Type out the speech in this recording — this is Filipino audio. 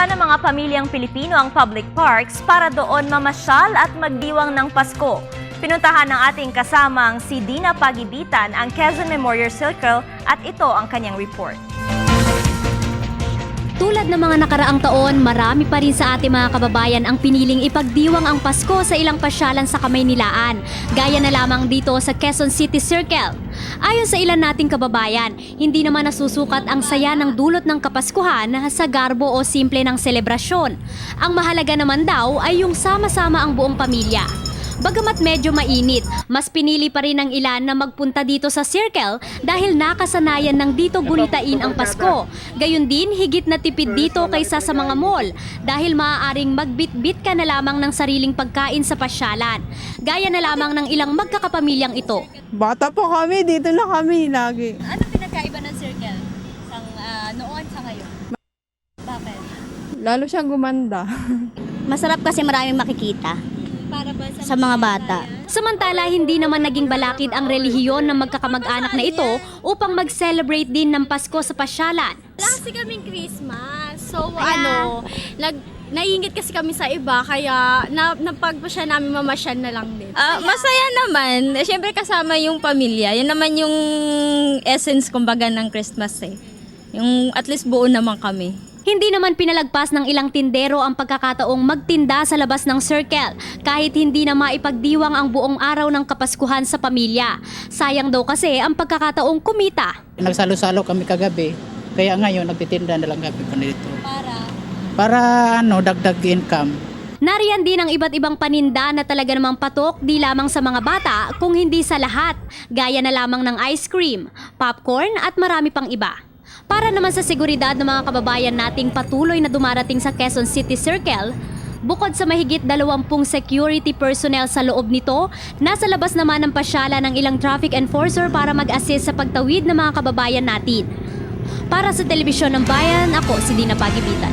ng mga pamilyang Pilipino ang public parks para doon mamasyal at magdiwang ng Pasko. Pinuntahan ng ating kasamang si Dina Pagibitan ang Quezon Memorial Circle at ito ang kanyang report. Tulad ng mga nakaraang taon, marami pa rin sa ating mga kababayan ang piniling ipagdiwang ang Pasko sa ilang pasyalan sa Kamaynilaan, gaya na lamang dito sa Quezon City Circle. Ayon sa ilan nating kababayan, hindi naman nasusukat ang saya ng dulot ng Kapaskuhan sa garbo o simple ng selebrasyon. Ang mahalaga naman daw ay yung sama-sama ang buong pamilya. Bagamat medyo mainit, mas pinili pa rin ng ilan na magpunta dito sa Circle dahil nakasanayan ng dito gunitain ang Pasko. Gayun din, higit na tipid dito kaysa sa mga mall dahil maaaring magbitbit ka na lamang ng sariling pagkain sa pasyalan. Gaya na lamang ng ilang magkakapamilyang ito. Bata po kami, dito na kami lagi. Ano pinagkaiba ng Circle noon sa ngayon? Bakit? Lalo siyang gumanda. Masarap kasi maraming makikita Para ba sa mga bata. Samantala, hindi naman naging balakid ang relihiyon ng magkakamag-anak na ito upang mag-celebrate din ng Pasko sa pasyalan. Wala kasi kaming Christmas. So, naiingit kasi kami sa iba, kaya napagpasya namin mamasyal na lang din. Masaya naman. Siyempre kasama yung pamilya. Yan naman yung essence kumbaga ng Christmas eh. Yung at least buo naman kami. Hindi naman pinalagpas ng ilang tindero ang pagkakataong magtinda sa labas ng Circle kahit hindi na maipagdiwang ang buong araw ng Kapaskuhan sa pamilya. Sayang daw kasi ang pagkakataong kumita. Nagsalo-salo kami kagabi, kaya ngayon nagtitinda na lang kami pa dito. Para dagdag income. Nariyan din ang iba't ibang paninda na talaga namang patok di lamang sa mga bata kung hindi sa lahat, gaya na lamang ng ice cream, popcorn at marami pang iba. Para naman sa seguridad ng mga kababayan nating patuloy na dumarating sa Quezon City Circle, bukod sa mahigit 20 security personnel sa loob nito, nasa labas naman ng pasyala ng ilang traffic enforcer para mag-assist sa pagtawid ng mga kababayan natin. Para sa Telebisyon ng Bayan, ako si Dina Pagibitan.